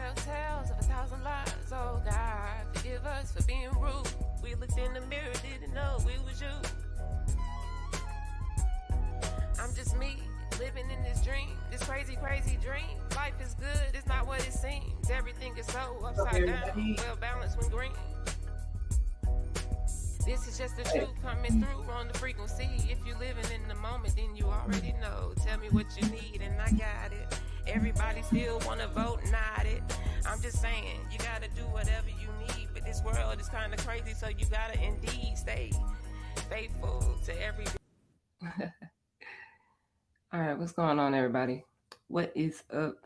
tell tales of 1,000 lies. Oh God, forgive us for being rude. We looked in the mirror, didn't know it was you. I'm just me, living in this dream, this crazy, crazy dream. Life is good, it's not what it seems. Everything is so upside down, well balanced when green. This is just the truth coming through on the frequency. If you're living in the moment, then you already know. Tell me what you need and I got it. Everybody still wanna vote, not it. I'm just saying, you gotta do whatever you need. But this world is kinda crazy, so you gotta indeed stay faithful to every. All right, what's going on, everybody? What is up?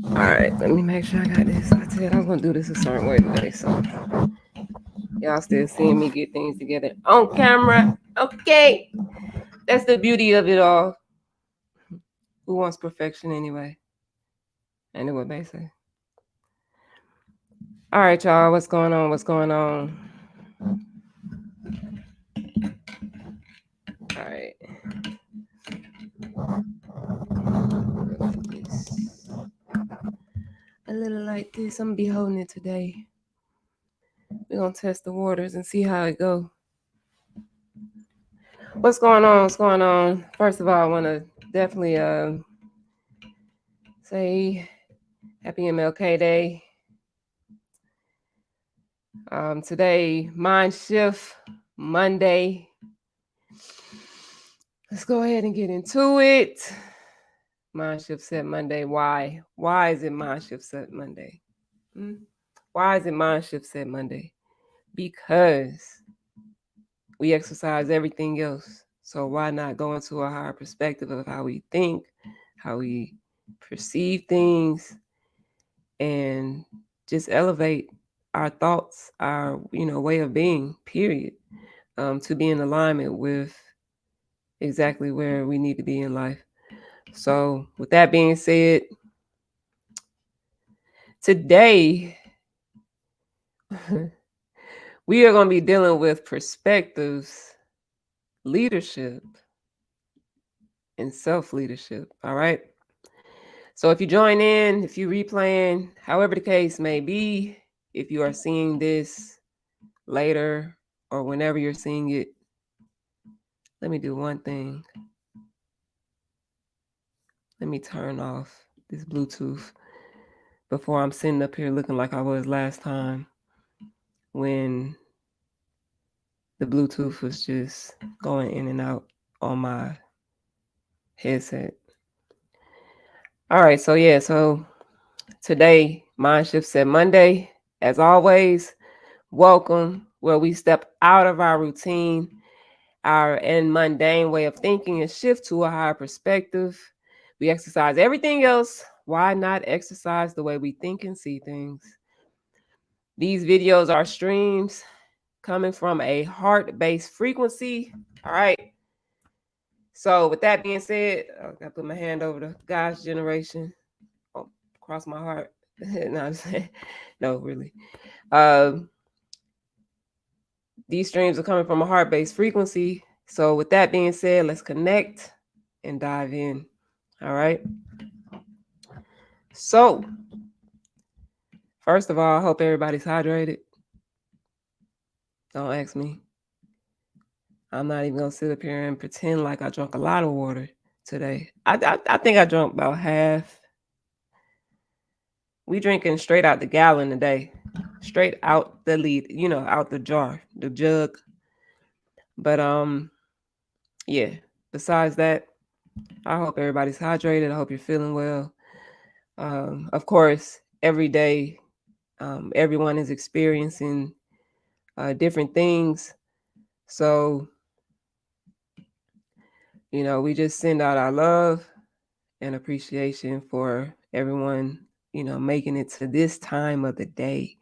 All right, let me make sure I got this. I said I was gonna do this a certain way today, so y'all still seeing me get things together on camera. Okay, that's the beauty of it all. Who wants perfection anyway? Anyway, basically. All right, y'all, what's going on? What's going on? All right. A little like this. I'm gonna be holding it today. We're gonna test the waters and see how it go. What's going on? What's going on? First of all, I want to definitely say happy MLK Day. Today, MindShift Monday. Let's go ahead and get into it. MindShift Set Monday. Why? Why is it MindShift Set Monday? Why is it MindShift Set Monday? Because we exercise everything else. So why not go into a higher perspective of how we think, how we perceive things, and just elevate our thoughts, our way of being, period, to be in alignment with exactly where we need to be in life. So with that being said, today we are going to be dealing with perspectives, leadership, and self-leadership. All right. So if you join in, if you replaying, however the case may be, if you are seeing this later or whenever you're seeing it, let me do one thing. Let me turn off this Bluetooth before I'm sitting up here looking like I was last time when the Bluetooth was just going in and out on my headset. All right, so today, MindShift Set Monday. As always, welcome where we step out of our routine, our mundane way of thinking, and shift to a higher perspective. We exercise everything else. Why not exercise the way we think and see things? These videos are streams coming from a heart-based frequency. All right. So with that being said, I gotta put my hand over the God's generation. Oh, cross my heart. No, I'm saying, no, really. These streams are coming from a heart-based frequency. So with that being said, let's connect and dive in. All right. So first of all, I hope everybody's hydrated. Don't ask me. I'm not even gonna sit up here and pretend like I drank a lot of water today. I think I drank about half. We drinking straight out the gallon today, straight out the lead, out the jar, the jug. But yeah. Besides that, I hope everybody's hydrated. I hope you're feeling well. Of course, every day, everyone is experiencing different things. So, we just send out our love and appreciation for everyone, making it to this time of the day.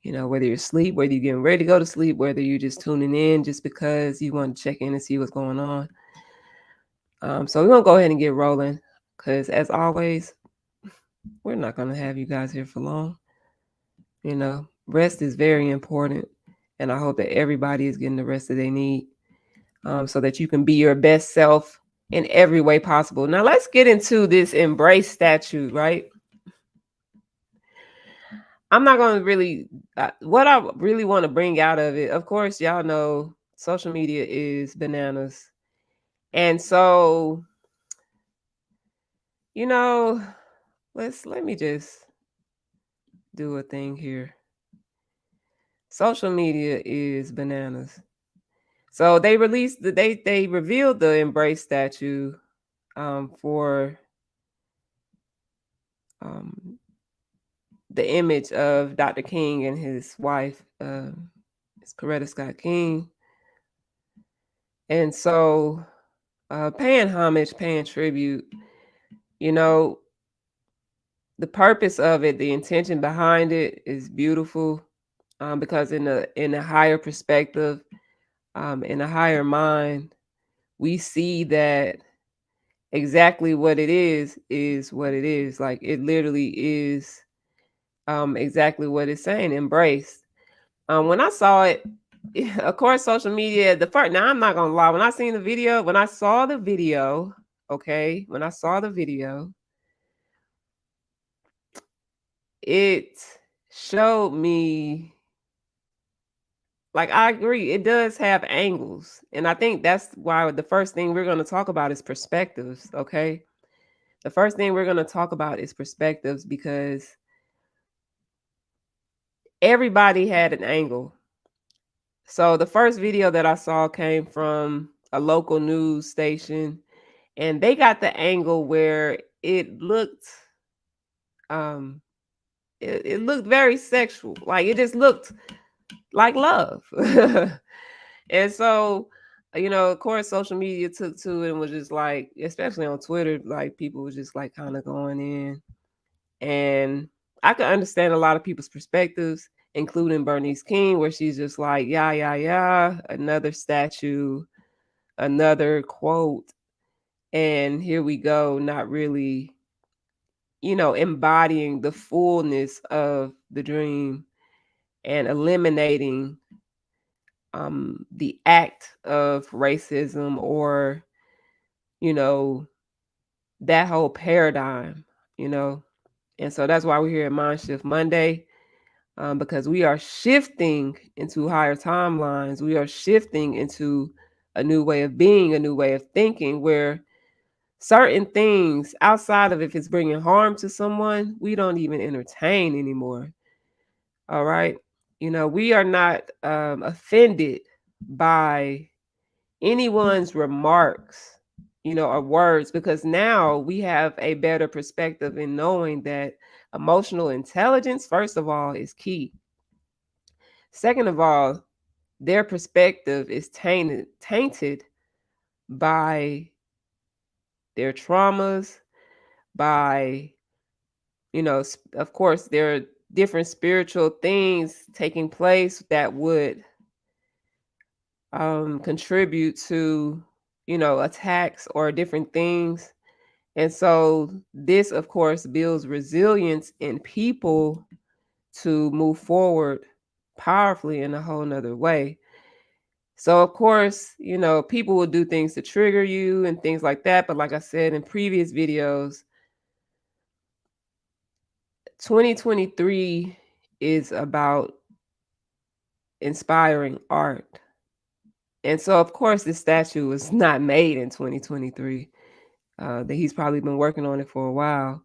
Whether you're asleep, whether you're getting ready to go to sleep, whether you're just tuning in just because you want to check in and see what's going on. So we're going to go ahead and get rolling because, as always, we're not going to have you guys here for long. Rest is very important. And I hope that everybody is getting the rest that they need so that you can be your best self in every way possible. Now let's get into this embrace statue, right? I'm not going to really, what I really want to bring out of it, of course, y'all know social media is bananas. And so, you know, let me just do a thing here. Social media is bananas. So they released they revealed the embrace statue for um, the image of Dr. King and his wife, it's Coretta Scott King. And so paying homage, paying tribute, you know, the purpose of it, the intention behind it is beautiful, because in a higher perspective, in a higher mind, we see that exactly what it is what it is. Like it literally is exactly what it's saying, embrace. When I saw it, of course, social media, the first, now I'm not gonna lie, when I saw the video, okay, when I saw the video, it showed me, like, I agree, it does have angles. And I think that's why the first thing we're going to talk about is perspectives, okay? The first thing we're going to talk about is perspectives, because everybody had an angle. So the first video that I saw came from a local news station, and they got the angle where it looked um it looked very sexual. Like it just looked like love. And so, of course, social media took to it and was just like, especially on Twitter, like people was just like kind of going in. And I could understand a lot of people's perspectives, including Bernice King, where she's just like, yeah, yeah, yeah, another statue, another quote. And here we go, not really, embodying the fullness of the dream and eliminating the act of racism, or that whole paradigm, you know. And so that's why we're here at MindShift Monday, because we are shifting into higher timelines. We are shifting into a new way of being, a new way of thinking, where certain things outside of, if it's bringing harm to someone, we don't even entertain anymore. All right. We are not offended by anyone's remarks, or words, because now we have a better perspective in knowing that emotional intelligence, first of all, is key. Second of all, their perspective is tainted by their traumas, by, of course, there are different spiritual things taking place that would contribute to, attacks or different things. And so this, of course, builds resilience in people to move forward powerfully in a whole nother way. So, of course, people will do things to trigger you and things like that. But like I said in previous videos, 2023 is about inspiring art. And so, of course, this statue was not made in 2023. That he's probably been working on it for a while.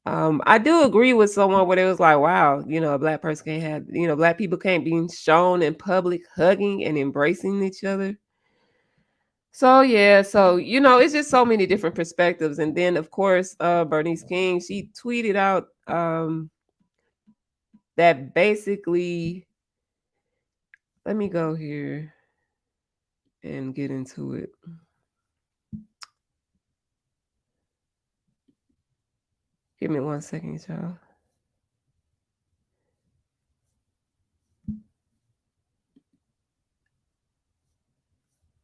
I do agree with someone where it was like, wow, a black person can't have, black people can't be shown in public hugging and embracing each other. So yeah, so it's just so many different perspectives. And then of course, Bernice King, she tweeted out that basically, let me go here and get into it. Give me 1 second, y'all.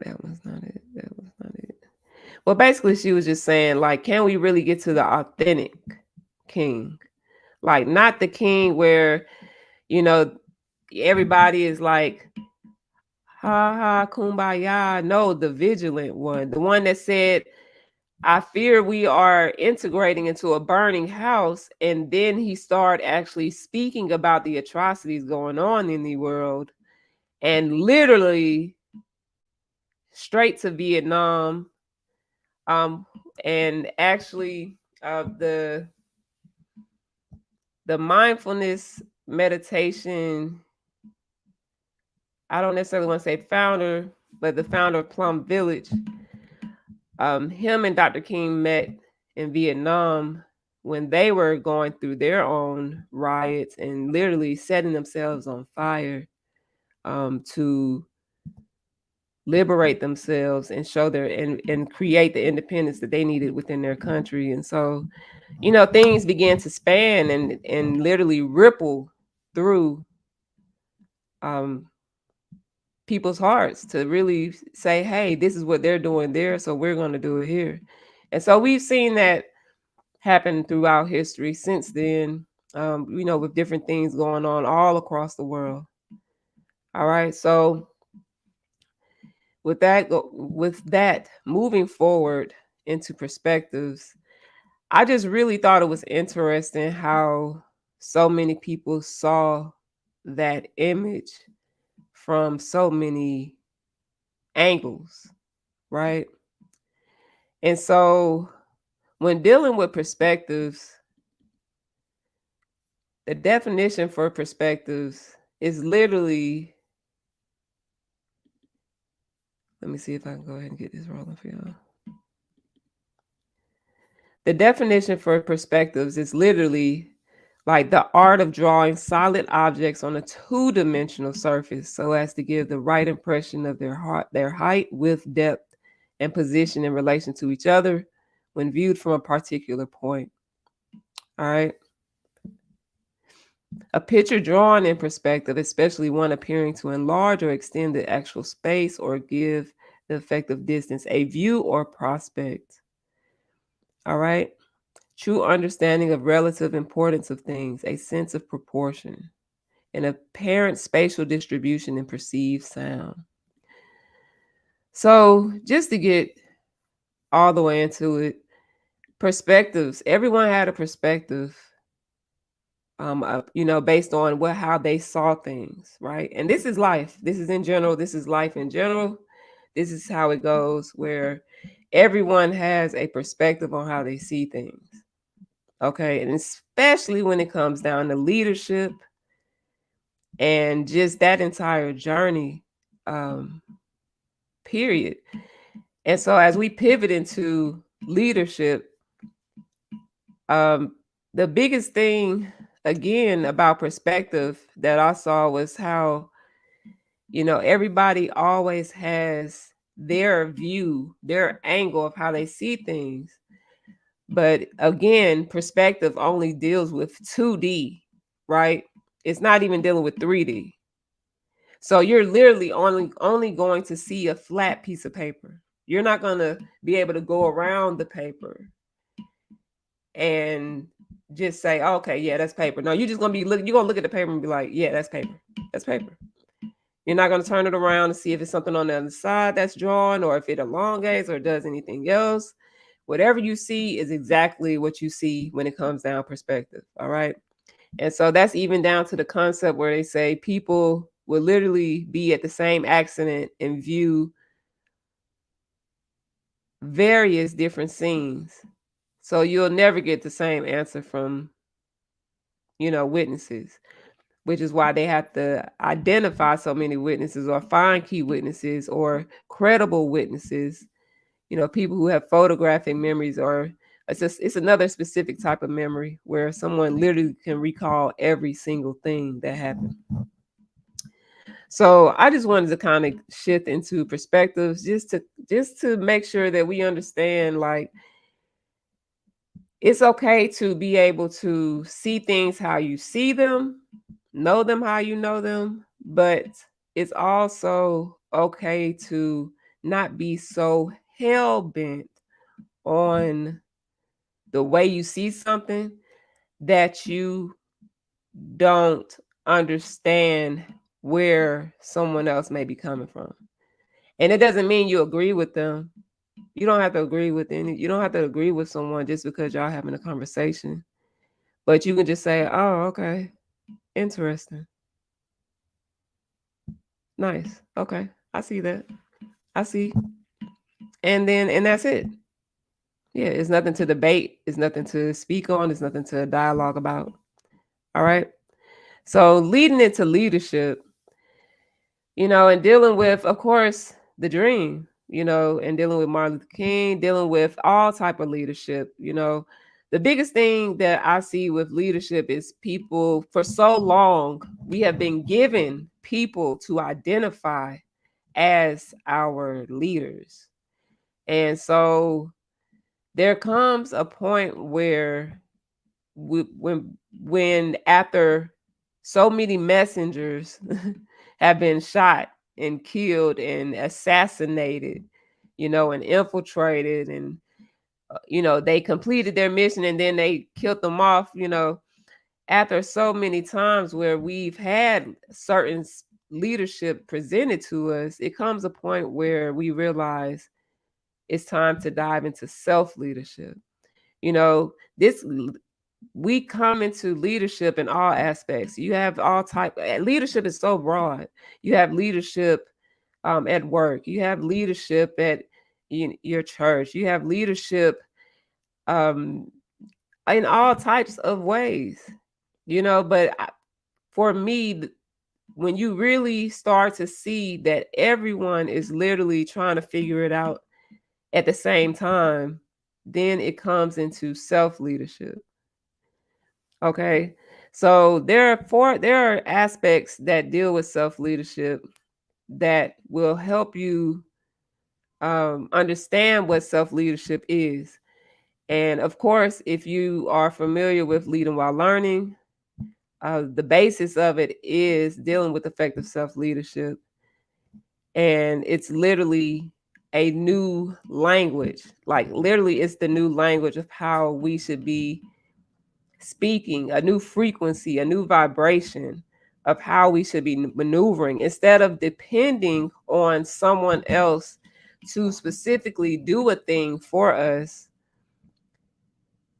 That was not it. That was not it. Well, basically, she was just saying, like, can we really get to the authentic king? Like, not the king where, everybody is like Ha ha, kumbaya. No, the vigilant one. The one that said, I fear we are integrating into a burning house. And then he started actually speaking about the atrocities going on in the world and literally straight to Vietnam. Um, and actually, the mindfulness meditation, I don't necessarily want to say founder, but the founder of Plum Village, him and Dr. King met in Vietnam when they were going through their own riots and literally setting themselves on fire to liberate themselves and show their and create the independence that they needed within their country. And so, things began to span and literally ripple through um, people's hearts to really say, hey, this is what they're doing there, so we're going to do it here. And so we've seen that happen throughout history since then, with different things going on all across the world. All right. So with that moving forward into perspectives, I just really thought it was interesting how so many people saw that image from so many angles, right? And so when dealing with perspectives, the definition for perspectives is literally, let me see if I can go ahead and get this rolling for y'all. The definition for perspectives is literally like the art of drawing solid objects on a two-dimensional surface so as to give the right impression of their height, width, depth, and position in relation to each other when viewed from a particular point. All right. A picture drawn in perspective, especially one appearing to enlarge or extend the actual space or give the effect of distance, a view or prospect. All right. True understanding of relative importance of things, a sense of proportion, an apparent spatial distribution in perceived sound. So, just to get all the way into it, perspectives. Everyone had a perspective, based on how they saw things, right? And this is life. This is in general. This is life in general. This is how it goes, where everyone has a perspective on how they see things. Okay, and especially when it comes down to leadership and just that entire journey, period. And so as we pivot into leadership, the biggest thing again about perspective that I saw was how, everybody always has their view, their angle of how they see things. But again, perspective only deals with 2D, right? It's not even dealing with 3D. So you're literally only going to see a flat piece of paper. You're not going to be able to go around the paper and just say, okay, yeah, that's paper. No, you're just going to you're going to look at the paper and be like, yeah, that's paper. That's paper. You're not going to turn it around and see if it's something on the other side that's drawn or if it elongates or does anything else. Whatever you see is exactly what you see when it comes down perspective. All right. And so that's even down to the concept where they say people will literally be at the same accident and view various different scenes. So you'll never get the same answer from, witnesses, which is why they have to identify so many witnesses or find key witnesses or credible witnesses, people who have photographic memories, or it's another specific type of memory where someone literally can recall every single thing that happened. So I just wanted to kind of shift into perspectives just to make sure that we understand, like, it's okay to be able to see things how you see them, know them how you know them, but it's also okay to not be so hell bent on the way you see something that you don't understand where someone else may be coming from. And it doesn't mean you agree with them. You don't have to agree with you don't have to agree with someone just because y'all having a conversation. But you can just say, "Oh, okay. Interesting. Nice. Okay. I see that. I see." And that's it. Yeah, it's nothing to debate, it's nothing to speak on, it's nothing to dialogue about. All right. So leading into leadership, and dealing with, of course, the dream, and dealing with Martin Luther King, dealing with all type of leadership. The biggest thing that I see with leadership is people, for so long, we have been given people to identify as our leaders. And so there comes a point where when after so many messengers have been shot and killed and assassinated, and infiltrated, and they completed their mission and then they killed them off, after so many times where we've had certain leadership presented to us, it comes a point where we realize it's time to dive into self leadership. This we come into leadership in all aspects. You have all type. Leadership is so broad. You have leadership at work. You have leadership at your church. You have leadership um, in all types of ways. But for me, when you really start to see that everyone is literally trying to figure it out at the same time, then it comes into self leadership. Okay. So there are aspects that deal with self leadership that will help you understand what self leadership is. And of course, if you are familiar with leading while learning, the basis of it is dealing with effective self leadership. And it's literally a new language. Like, literally, it's the new language of how we should be speaking, a new frequency, a new vibration of how we should be maneuvering, instead of depending on someone else to specifically do a thing for us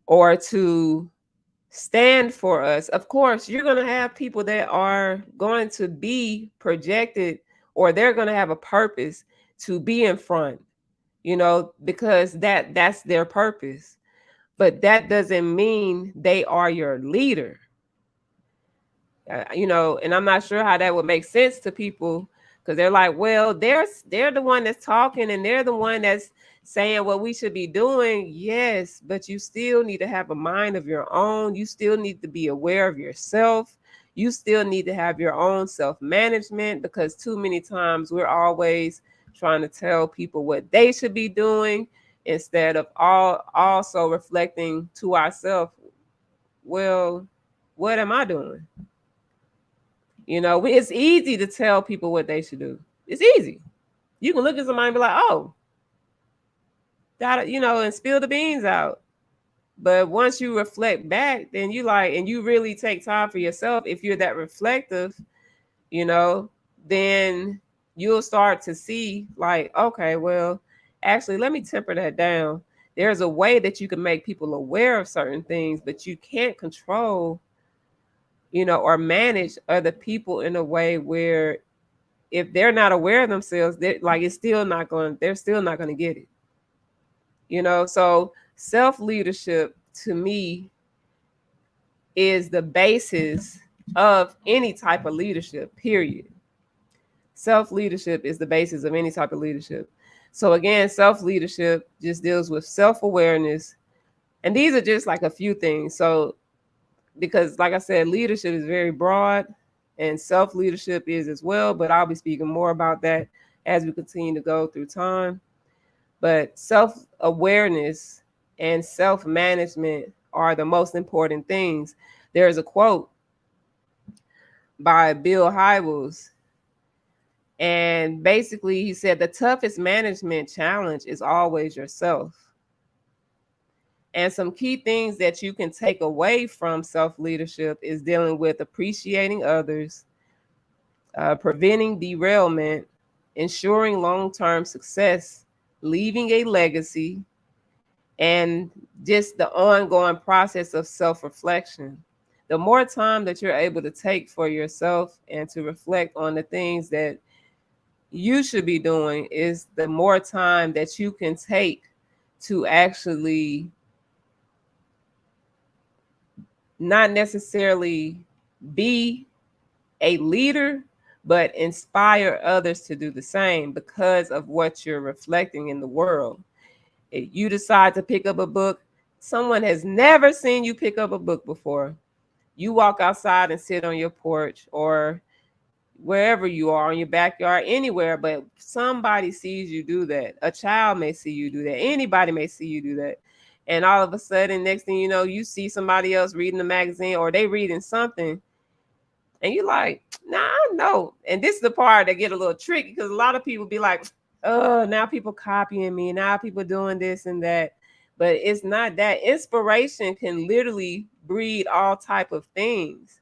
or to stand for us. Of course, you're going to have people that are going to be projected, or they're going to have a purpose to be in front, because that's their purpose. But that doesn't mean they are your leader. And I'm not sure how that would make sense to people, because they're like, well, they're the one that's talking and they're the one that's saying what we should be doing. Yes, but you still need to have a mind of your own. You still need to be aware of yourself. You still need to have your own self-management, because too many times we're always trying to tell people what they should be doing instead of also reflecting to ourselves, well, what am I doing? It's easy to tell people what they should do. It's easy. You can look at somebody and be like, oh, that, and spill the beans out. But once you reflect back, then and you really take time for yourself. If you're that reflective, then you'll start to see, like, okay, well, actually, let me temper that down. There's a way that you can make people aware of certain things, but you can't control, or manage other people in a way where, if they're not aware of themselves, they're still not going to get it. So self leadership, to me, is the basis of any type of leadership, period. Self leadership is the basis of any type of leadership. So again, self leadership just deals with self awareness. And these are just like a few things. So, because like I said, leadership is very broad and self leadership is as well, but I'll be speaking more about that as we continue to go through time. But self awareness and self management are the most important things. There's a quote by Bill Hybels, and basically he said the toughest management challenge is always yourself. And some key things that you can take away from self leadership is dealing with appreciating others, preventing derailment, ensuring long-term success, leaving a legacy, and just the ongoing process of self-reflection. The more time that you're able to take for yourself and to reflect on the things that you should be doing, is the more time that you can take to actually not necessarily be a leader, but inspire others to do the same because of what you're reflecting in the world. If you decide to pick up a book, someone has never seen you pick up a book before. You walk outside and sit on your porch or wherever you are, in your backyard, anywhere, but somebody sees you do that. A child may see you do that. Anybody may see you do that. And all of a sudden, next thing you know, you see somebody else reading the magazine or they reading something, and you're like, nah, I know. And this is the part that get a little tricky because a lot of people be like, oh, now people copying me. Now people doing this and that. But it's not that. Inspiration can literally breed all type of things,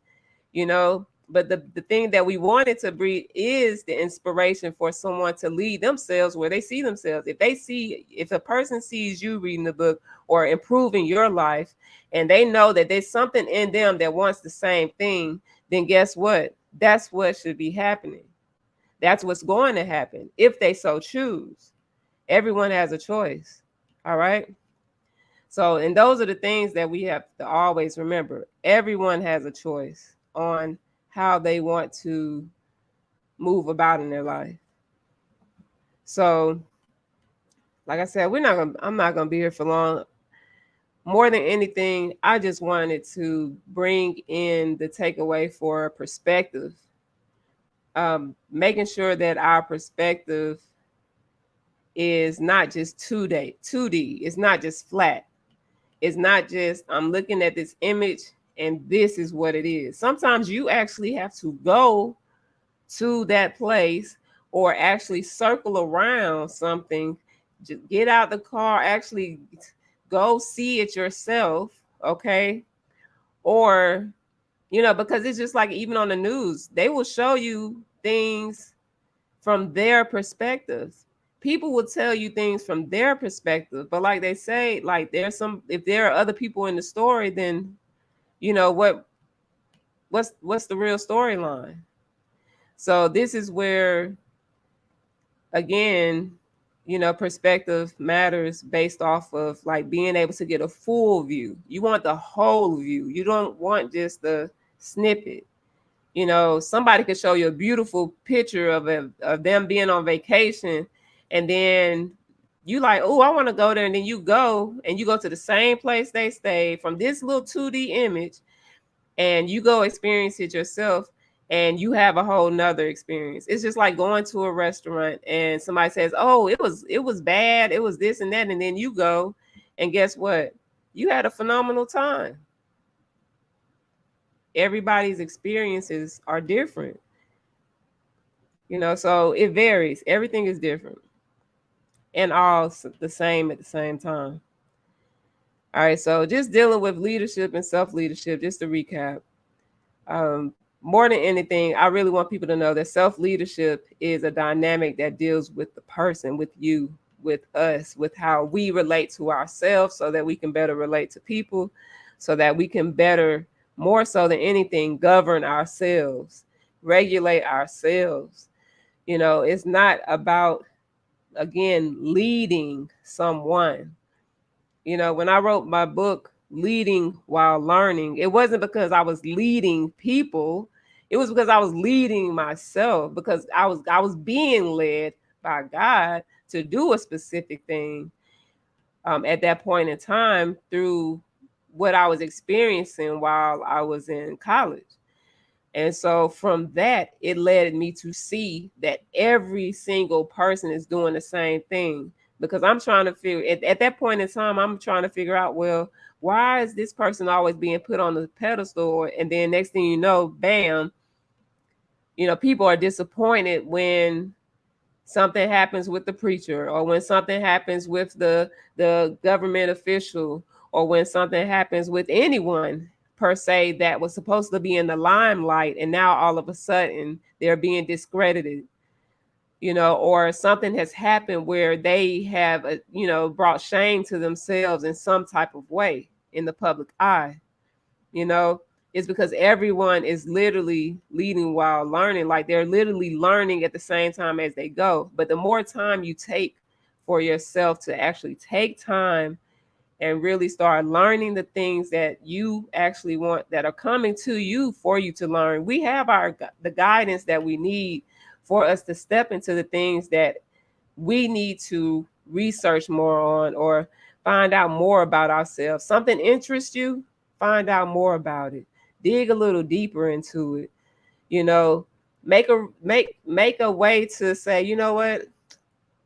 you know. But the thing that we wanted to breed is the inspiration for someone to lead themselves where they see themselves. If a person sees you reading the book or improving your life, and they know that there's something in them that wants the same thing, then guess what? That's what should be happening. That's what's going to happen if they so choose. Everyone has a choice. All right. So, and those are the things that we have to always remember. Everyone has a choice on how they want to move about in their life. So, like I said, I'm not gonna be here for long. More than anything, I just wanted to bring in the takeaway for perspective. Making sure that our perspective is not just 2D. It's not just flat. It's not just I'm looking at this image and this is what it is. Sometimes you actually have to go to that place or actually circle around something. Just get out the car, actually go see it yourself, okay? Or, you know, because it's just like even on the news, they will show you things from their perspective. People will tell you things from their perspective, but like they say, like if there are other people in the story, then you know what's the real storyline. So this is where, again, you know, perspective matters based off of like being able to get a full view. You want the whole view. You don't want just the snippet. You know, somebody could show you a beautiful picture of them being on vacation, and then you like, oh, I want to go there, and then you go to the same place they stayed from this little 2D image, and you go experience it yourself, and you have a whole nother experience. It's just like going to a restaurant and somebody says, oh, it was bad, it was this and that, and then you go, and guess what? You had a phenomenal time. Everybody's experiences are different, you know, so it varies. Everything is different and all the same at the same time. All right, so just dealing with leadership and self-leadership, just to recap. More than anything, I really want people to know that self-leadership is a dynamic that deals with the person, with you, with us, with how we relate to ourselves so that we can better relate to people, so that we can better, more so than anything, govern ourselves, regulate ourselves. You know, it's not about, again, leading someone. You know, when I wrote my book, Leading While Learning, it wasn't because I was leading people. It was because I was leading myself, because I was being led by God to do a specific thing at that point in time through what I was experiencing while I was in college. And so from that, it led me to see that every single person is doing the same thing, because I'm trying to figure at that point in time, I'm trying to figure out, well, why is this person always being put on the pedestal? And then next thing you know, bam, you know, people are disappointed when something happens with the preacher, or when something happens with the government official, or when something happens with anyone per se that was supposed to be in the limelight, and now all of a sudden they're being discredited, or something has happened where they have, brought shame to themselves in some type of way in the public eye. It's because everyone is literally leading while learning. Like, they're literally learning at the same time as they go. But the more time you take for yourself to actually take time and really start learning the things that you actually want, that are coming to you for you to learn, we have the guidance that we need for us to step into the things that we need to research more on or find out more about ourselves. Something interests you, find out more about it. Dig a little deeper into it. Make a way to say, you know what,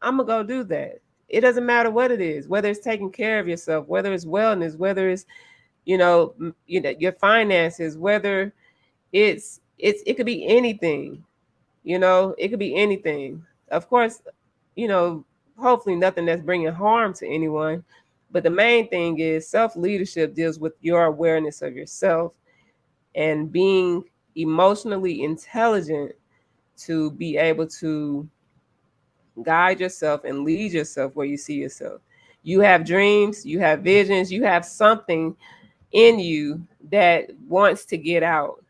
I'm gonna go do that. It doesn't matter what it is, whether it's taking care of yourself, whether it's wellness, whether it's your finances, whether it could be anything. It could be anything. Of course, hopefully nothing that's bringing harm to anyone. But the main thing is self-leadership deals with your awareness of yourself and being emotionally intelligent to be able to guide yourself and lead yourself where you see yourself. You have dreams, you have visions, you have something in you that wants to get out.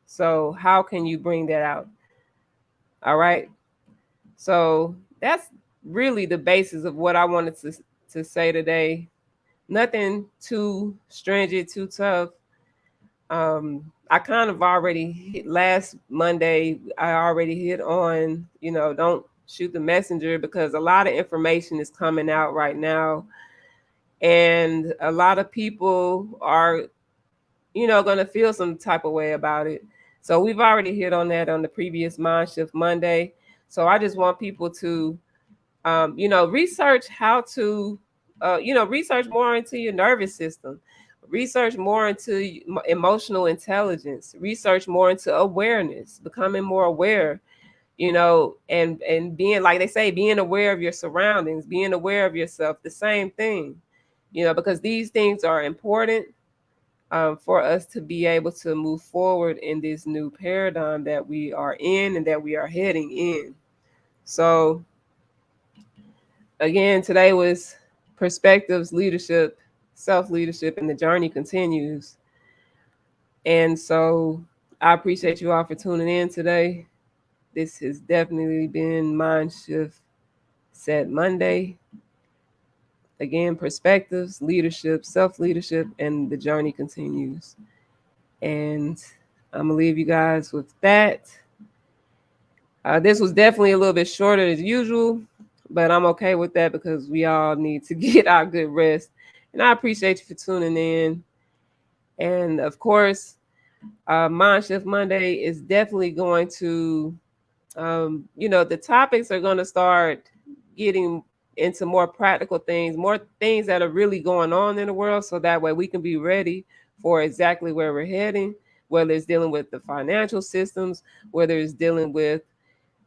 So how can you bring that out? All right. So that's really the basis of what I wanted to say today. Nothing too stringent, too tough. I kind of already hit last Monday. I already hit on, don't shoot the messenger, because a lot of information is coming out right now. And a lot of people are, going to feel some type of way about it. So we've already hit on that on the previous MindShift Monday. So I just want people to, research how to, research more into your nervous system, research more into emotional intelligence, research more into awareness, becoming more aware, and being, like they say, being aware of your surroundings, being aware of yourself, the same thing, because these things are important for us to be able to move forward in this new paradigm that we are in and that we are heading in. So again, today was perspectives, leadership, self-leadership, and the journey continues. And so I appreciate you all for tuning in today. This has definitely been MindShift Set Monday. Again, perspectives, leadership, self-leadership, and the journey continues. And I'm going to leave you guys with that. This was definitely a little bit shorter as usual, but I'm okay with that because we all need to get our good rest. And I appreciate you for tuning in. And of course, MindShift Monday is definitely going to, the topics are going to start getting into more practical things, more things that are really going on in the world. So that way we can be ready for exactly where we're heading, whether it's dealing with the financial systems, whether it's dealing with,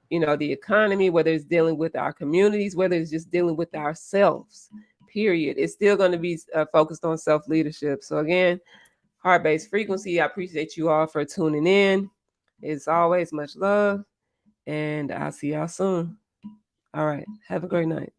the economy, whether it's dealing with our communities, whether it's just dealing with ourselves, period. It's still going to be focused on self-leadership. So again, heart-based frequency, I appreciate you all for tuning in. It's always much love, and I'll see y'all soon. All right. Have a great night.